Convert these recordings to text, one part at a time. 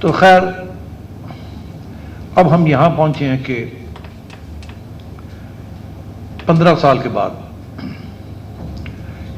तो खैर अब हम यहां पहुंचे हैं कि 15 साल के बाद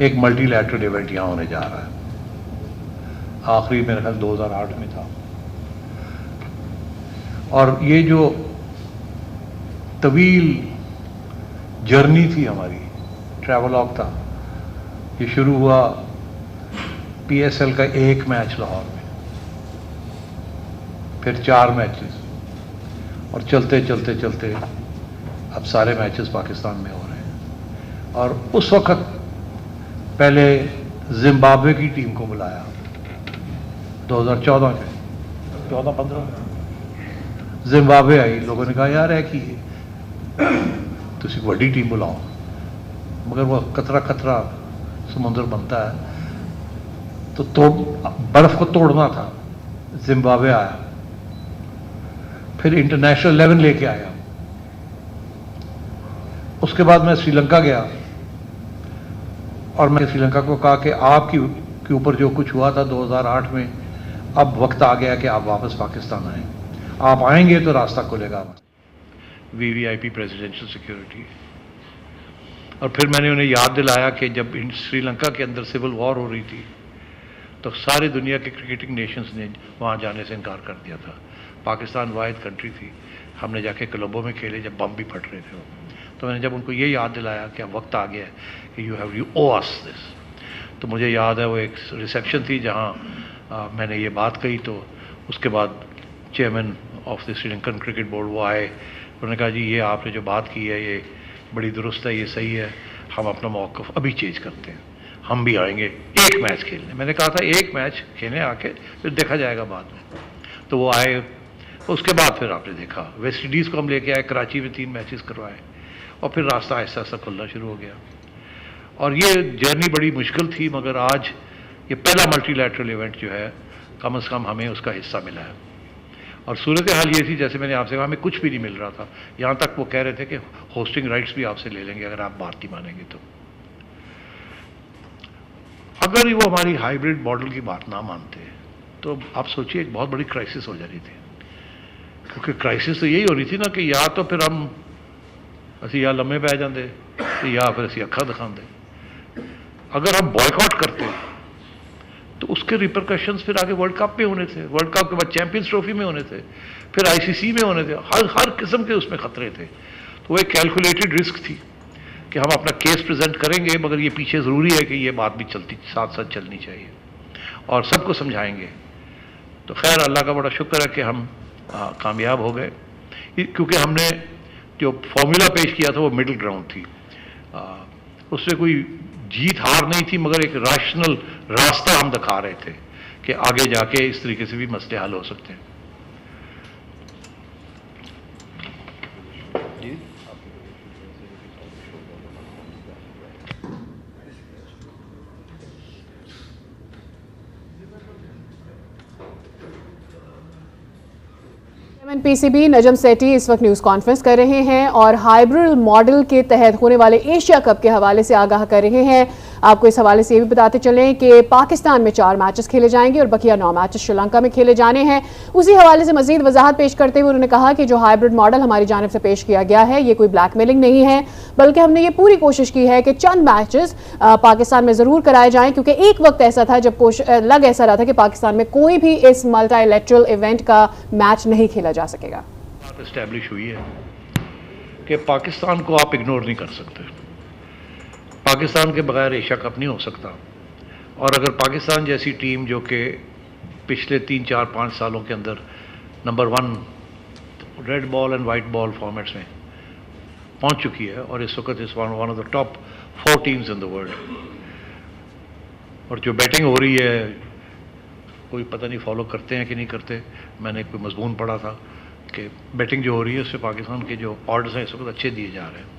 एक मल्टीलैटरल इवेंट यहां होने जा रहा है। आखिरी मेरे ख्याल 2008 में था, और ये जो तवील जर्नी थी हमारी, ट्रैवलॉग था, ये शुरू हुआ PSL का एक मैच लाहौर में, फिर 4 मैचेस, और चलते चलते चलते अब सारे मैचेस पाकिस्तान में हो रहे हैं। और उस वक्त पहले जिम्बाब्वे की टीम को बुलाया 2014 के 14-15 में जिम्बाब्वे आई। लोगों ने कहा यार है कि तुसी बड़ी टीम बुलाओ, मगर वो कतरा कतरा समुद्र बनता है, तो बर्फ को तोड़ना था। जिम्बाब्वे आया, फिर इंटरनेशनल 11 लेके आया। उसके बाद मैं श्रीलंका गया और मैं श्रीलंका को कहा कि आपके ऊपर जो कुछ हुआ था 2008 में, अब वक्त आ गया कि आप वापस पाकिस्तान आए। आप आएंगे तो रास्ता खुलेगा। VVIP presidential security. और फिर मैंने उन्हें याद दिलाया कि जब श्रीलंका के अंदर सिविल वॉर हो रही थी तो सारी दुनिया के क्रिकेटिंग नेशंस ने वहाँ जाने से इनकार कर दिया था। पाकिस्तान वाहिद कंट्री थी, हमने जाके क्लबों में खेले जब बम भी फट रहे थे। तो मैंने जब उनको ये याद दिलाया कि अब वक्त आ गया है कि यू ओ अस दिस, तो मुझे याद है वो एक रिसेप्शन थी जहाँ मैंने ये बात कही। तो उसके बाद chairman of the Sri Lankan cricket board वो आए, उन्होंने कहा जी ये आपने जो बात की है ये बड़ी दुरुस्त है, ये सही है, हम अपना मौक़िफ़ अभी चेंज करते हैं, हम भी आएंगे एक मैच खेलने। मैंने कहा था एक मैच खेलने आके फिर देखा जाएगा बाद में। तो वो आए, उसके बाद फिर आपने देखा वेस्ट इंडीज़ को हम लेके आए, कराची में 3 मैचेस करवाए, और फिर रास्ता ऐसा ऐसा खुलना शुरू हो गया। और ये जर्नी बड़ी मुश्किल थी, मगर आज ये पहला मल्टीलैटरल इवेंट जो है कम से कम हमें उसका हिस्सा मिला है। और सूरत हाल ये थी, जैसे मैंने आपसे कहा, हमें कुछ भी नहीं मिल रहा था। यहाँ तक वो कह रहे थे कि होस्टिंग राइट्स भी आपसे ले लेंगे अगर आप बात नहीं मानेंगे तो। अगर वो हमारी हाइब्रिड मॉडल की बात ना मानते तो आप सोचिए एक बहुत बड़ी क्राइसिस हो जानी थी। क्योंकि क्राइसिस तो यही हो रही थी ना कि या तो फिर हम असी या लम्बे पै जाते या फिर असी अखा दिखाते। अगर हम बॉयकॉट करते तो उसके रिपरकशंस फिर आगे वर्ल्ड कप में होने थे, वर्ल्ड कप के बाद चैंपियंस ट्रॉफी में होने थे, फिर ICC में होने थे, हर किस्म के उसमें खतरे थे। तो वो एक कैलकुलेटेड रिस्क थी कि हम अपना केस प्रेजेंट करेंगे, मगर ये पीछे ज़रूरी है कि ये बात भी चलती साथ साथ चलनी चाहिए और सबको समझाएंगे। तो खैर अल्लाह का बड़ा शुक्र है कि हम कामयाब हो गए, क्योंकि हमने जो फॉर्मूला पेश किया था वो मिडिल ग्राउंड थी। उससे कोई जीत हार नहीं थी, मगर एक रैशनल रास्ता हम दिखा रहे थे कि आगे जाके इस तरीके से भी मसले हल हो सकते हैं। PCB नजम सेठी इस वक्त न्यूज़ कॉन्फ्रेंस कर रहे हैं और हाइब्रिड मॉडल के तहत होने वाले एशिया कप के हवाले से आगाह कर रहे हैं। आपको इस हवाले से ये भी बताते चलें कि पाकिस्तान में 4 मैचेस खेले जाएंगे और बकिया 9 मैचेस श्रीलंका में खेले जाने हैं। उसी हवाले से मजीद वजाहत पेश करते हुए उन्होंने कहा कि जो हाइब्रिड मॉडल हमारी जानिब से पेश किया गया है ये कोई ब्लैकमेलिंग नहीं है, बल्कि हमने ये पूरी कोशिश की है कि चंद मैचेस पाकिस्तान में ज़रूर कराए जाएँ, क्योंकि एक वक्त ऐसा था जब लग ऐसा रहा था कि पाकिस्तान में कोई भी इस मल्टीलैटरल इवेंट का मैच नहीं खेला जा सकेगा। बात एस्टैब्लिश हुई है कि पाकिस्तान को आप इग्नोर नहीं कर सकते, पाकिस्तान के बगैर एशिया कप नहीं हो सकता। और अगर पाकिस्तान जैसी टीम जो कि पिछले 3-4-5 सालों के अंदर number 1 red ball and white ball formats में पहुंच चुकी है और इस वक्त इस one of the top 4 teams in the world, और जो बैटिंग हो रही है कोई पता नहीं फॉलो करते हैं कि नहीं करते। मैंने कोई मजमून पढ़ा था कि बैटिंग जो हो रही है उससे पाकिस्तान के जो ऑर्डर्स हैं इस वक्त अच्छे दिए जा रहे हैं।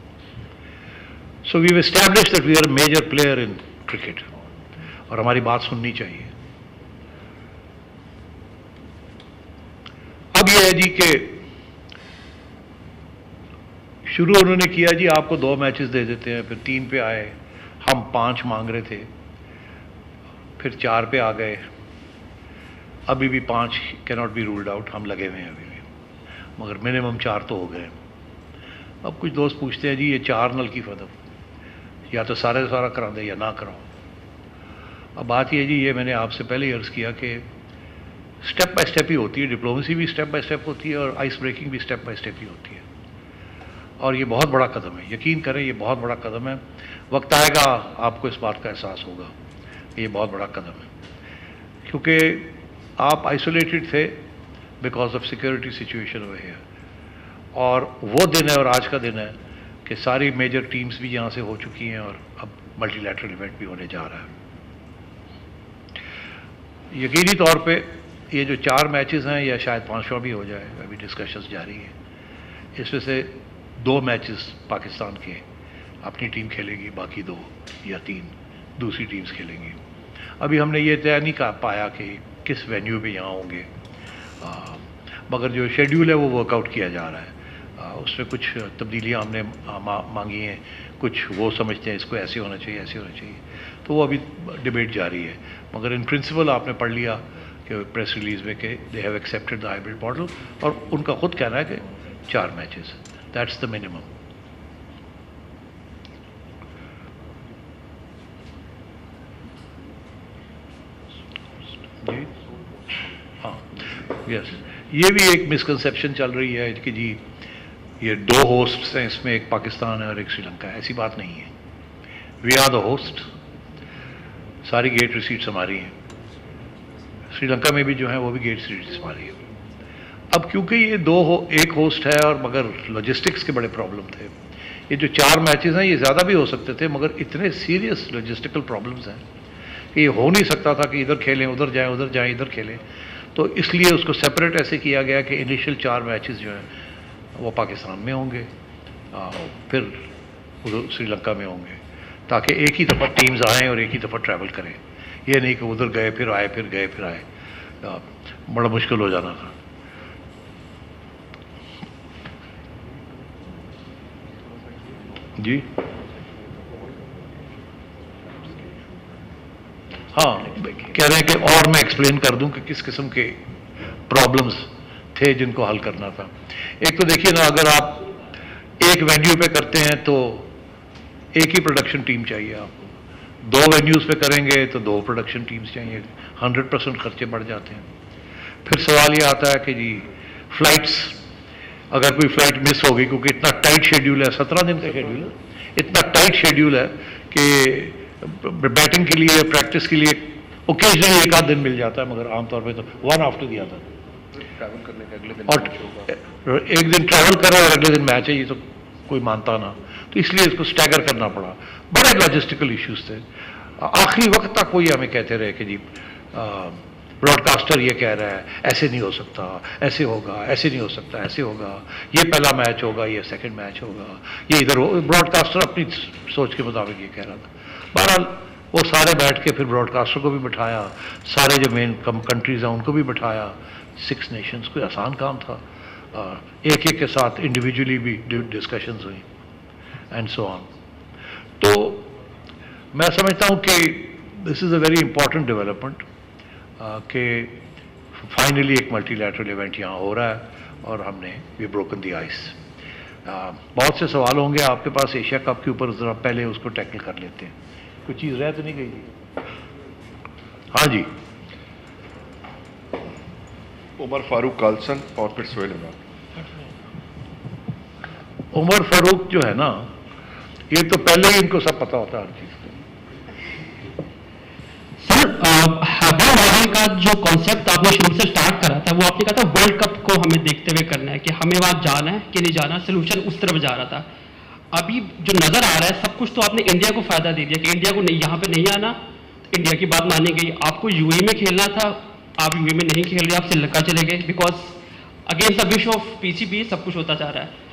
So we have established that we are a major player in cricket, और हमारी बात सुननी चाहिए। अब यह है जी कि शुरू उन्होंने किया जी आपको 2 मैचेस दे देते हैं, फिर 3 पे आए, हम 5 मांग रहे थे, फिर 4 पे आ गए। अभी भी 5 can not be ruled out, हम लगे हुए हैं अभी भी, मगर मिनिमम 4 तो हो गए। अब कुछ दोस्त पूछते हैं जी ये 4 नल की फदम, या तो सारा करा दे या ना कराओ। अब बात ये जी, ये मैंने आपसे पहले ही अर्ज़ किया कि स्टेप बाय स्टेप ही होती है, डिप्लोमेसी भी स्टेप बाय स्टेप होती है और आइस ब्रेकिंग भी स्टेप बाय स्टेप ही होती है। और ये बहुत बड़ा कदम है, यकीन करें ये बहुत बड़ा कदम है। वक्त आएगा आपको इस बात का एहसास होगा, ये बहुत बड़ा कदम है, क्योंकि आप आइसोलेटेड थे because of security situation over here, और वो दिन है और आज का दिन है कि सारी मेजर टीम्स भी यहाँ से हो चुकी हैं और अब मल्टीलैटरल इवेंट भी होने जा रहा है। यकीनी तौर पे ये जो 4 मैचेस हैं या शायद 5वां भी हो जाए, अभी डिस्कशंस जारी है। इसमें से 2 मैचेस पाकिस्तान के अपनी टीम खेलेगी, बाकी 2 या 3 दूसरी टीम्स खेलेंगी। अभी हमने ये तय नहीं कर पाया कि किस वेन्यू पे यहाँ होंगे, मगर जो शेड्यूल है वो वर्कआउट किया जा रहा है। उसमें कुछ तब्दीलियाँ हमने मांगी हैं, कुछ वो समझते हैं इसको ऐसे होना चाहिए, ऐसे होना चाहिए, तो वो अभी डिबेट जारी है। मगर इन प्रिंसिपल आपने पढ़ लिया कि प्रेस रिलीज में कि they have accepted the hybrid model, और उनका खुद कहना है कि 4 मैचेस, दैट्स द मिनिमम। जी हाँ, यस, ये भी एक मिसकंसेप्शन चल रही है कि जी ये 2 होस्ट्स हैं, इसमें एक पाकिस्तान है और एक श्रीलंका है। ऐसी बात नहीं है, वी आर द होस्ट, सारी गेट रिसीट्स हमारी हैं। श्रीलंका में भी जो है वो भी गेट रिसीट्स हमारी है। अब क्योंकि ये एक होस्ट है और मगर लॉजिस्टिक्स के बड़े प्रॉब्लम थे, ये जो 4 मैचेस हैं ये ज़्यादा भी हो सकते थे, मगर इतने सीरियस लॉजिस्टिकल प्रॉब्लम्स हैं कि ये हो नहीं सकता था कि इधर खेलें उधर जाएं इधर खेलें। तो इसलिए उसको सेपरेट ऐसे किया गया कि इनिशियल 4 मैचेस जो हैं वो पाकिस्तान में होंगे, फिर उधर श्रीलंका में होंगे, ताकि एक ही दफ़ा टीम्स आएँ और एक ही दफ़ा ट्रैवल करें। ये नहीं कि उधर गए फिर आए, फिर गए फिर आए, बड़ा मुश्किल हो जाना था। जी हाँ, कह रहे हैं कि और मैं एक्सप्लेन कर दूं कि किस किस्म के प्रॉब्लम्स थे जिनको हल करना था। एक तो देखिए ना, अगर आप एक वेन्यू पे करते हैं तो एक ही प्रोडक्शन टीम चाहिए आपको, 2 वेन्यूज़ पे करेंगे तो 2 प्रोडक्शन टीम्स चाहिए, 100% खर्चे बढ़ जाते हैं। फिर सवाल ये आता है कि जी फ्लाइट्स, अगर कोई फ्लाइट मिस हो गई, क्योंकि इतना टाइट शेड्यूल है, 17 दिन का शेड्यूल है, इतना टाइट शेड्यूल है कि बैटिंग के लिए, प्रैक्टिस के लिए ओकेजनली 1 आध दिन मिल जाता है, मगर आमतौर पे तो one after the other travel करने के अगले दिन, और एक दिन ट्रैवल करो और अगले दिन मैच है, ये तो कोई मानता ना। तो इसलिए इसको स्टैगर करना पड़ा, बड़े लॉजिस्टिकल इश्यूज थे। आखिरी वक्त तक कोई हमें कहते रहे कि जी ब्रॉडकास्टर ये कह रहा है ऐसे नहीं हो सकता, ऐसे होगा, ऐसे नहीं हो सकता, ऐसे होगा, ये पहला मैच होगा, ये सेकंड मैच होगा, ये इधर हो। ब्रॉडकास्टर अपनी सोच के मुताबिक ये कह रहा था। बहरहाल वो सारे बैठ के फिर ब्रॉडकास्टर को भी बिठाया, सारे जो मेन कंट्रीज हैं उनको भी बिठाया, 6 नेशंस, कोई आसान काम था। एक एक के साथ इंडिविजुअली भी डिस्कशंस हुई एंड सो ऑन। तो मैं समझता हूँ कि this is a very important development कि फाइनली एक मल्टीलैटरल इवेंट यहाँ हो रहा है और हमने वी ब्रोकन द आइस। बहुत से सवाल होंगे आपके पास एशिया कप के ऊपर, ज़रा पहले उसको टैकल कर लेते हैं। कोई चीज़ रह तो नहीं गई जी? हाँ जी, उमर फारूक कालसन और फिर सोहेल इमरान। उमर फारूक जो है ना, ये तो पहले ही इनको सब पता होता है हर चीज़ का। सर, हाइब्रिड मॉडल का जो कॉन्सेप्ट आपने शुरू से स्टार्ट करा था, वो आपने कहा था वर्ल्ड कप को हमें देखते हुए करना है, कि हमें वहां जाना है कि नहीं जाना, सोल्यूशन उस तरफ जा रहा था। अभी जो नजर आ रहा है सब कुछ, तो आपने इंडिया को फायदा दे दिया कि इंडिया को नहीं, यहाँ पे नहीं आना, तो इंडिया की बात मानी गई। आपको यूएई में खेलना था, आप यूएई में नहीं खेल रहे, आप श्रीलंका चले गए, because against the wish of PCB सब कुछ होता जा रहा है।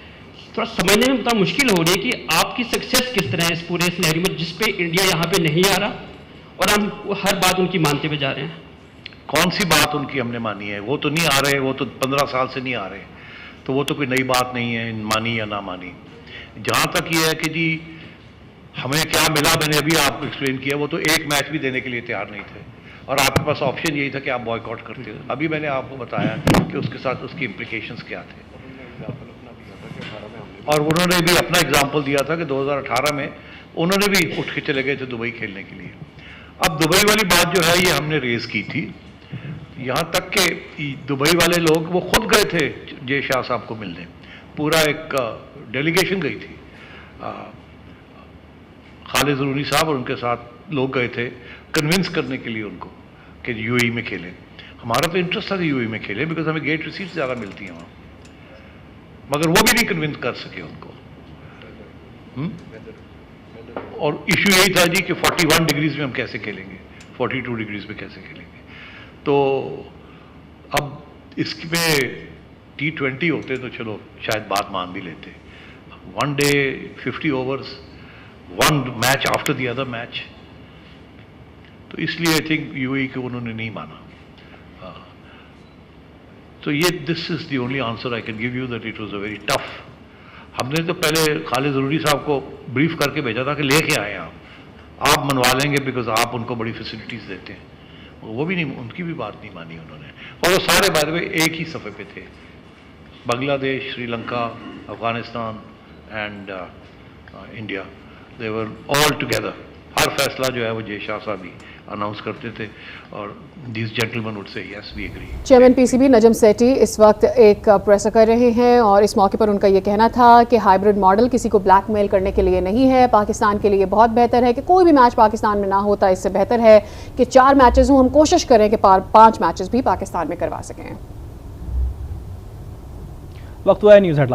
थोड़ा समझने में बड़ा मुश्किल हो रही है कि आपकी सक्सेस किस तरह है इस पूरे सिनेरियो में, जिसपे इंडिया यहाँ पे नहीं आ रहा और हम हर बात उनकी मानते हुए जा रहे हैं। कौन सी बात उनकी हमने मानी है? वो तो नहीं आ रहे, वो तो 15 साल से नहीं आ रहे, तो वो तो कोई नई बात नहीं है, मानी या ना मानी। जहाँ तक ये है कि जी हमें क्या मिला, मैंने अभी आपको एक्सप्लेन किया, वो तो एक मैच भी देने के लिए तैयार नहीं थे। और आपके पास ऑप्शन यही था कि आप बॉयकॉट करते हो। अभी मैंने आपको बताया कि उसके साथ उसकी इम्प्लीकेशंस क्या थे, और उन्होंने भी अपना एग्जाम्पल दिया था कि 2018 में उन्होंने भी उठ के चले गए थे दुबई खेलने के लिए। अब दुबई वाली बात जो है ये हमने रेज की थी, यहाँ तक कि दुबई वाले लोग वो खुद गए थे जय शाह साहब को मिलने, पूरा एक डेलीगेशन गई थी। खालिद ज़रूरी साहब और उनके साथ लोग गए थे कन्विंस करने के लिए उनको कि यूएई में खेलें। हमारा तो इंटरेस्ट था कि यूएई में खेलें, बिकॉज हमें गेट रिसीट्स ज़्यादा मिलती हैं वहाँ, मगर वो भी नहीं कन्विंस कर सके उनको। और इशू यही था जी कि 41 डिग्रीज में हम कैसे खेलेंगे, 42 डिग्रीज में कैसे खेलेंगे। तो अब इसमें T20 होते तो चलो शायद बात मान भी लेते, 1 day 50 overs, 1 match after the other match, तो इसलिए आई थिंक यूएई को उन्होंने नहीं माना। तो ये this is the only answer I can give you that it was a very tough. हमने तो पहले खालिद ज़रूरी साहब को ब्रीफ करके भेजा था कि लेके आए आप मनवा लेंगे, बिकॉज आप उनको बड़ी फैसिलिटीज़ देते हैं। वो भी नहीं, उनकी भी बात नहीं मानी उन्होंने, और वो सारे बाय द वे एक ही सफ़े पे थे, Bangladesh, Sri Lanka, Afghanistan and India, they were all together. हर फैसला जो है वो जय शाह साहब ही अनाउंस करते थे, और this gentleman would say yes we agree. Chairman PCB Najam Sethi इस वक्त एक प्रेस कर रहे हैं, और इस मौके पर उनका ये कहना था कि हाइब्रिड मॉडल किसी को ब्लैकमेल करने के लिए नहीं है, पाकिस्तान के लिए बहुत बेहतर है कि कोई भी मैच पाकिस्तान में ना होता, इससे बेहतर है कि 4 मैचेस हों, हम कोशिश करें कि 5 मैचेस भी पाकिस्तान में करवा सकें। वक्त हुआ है न्यूज़ हेडलाइन।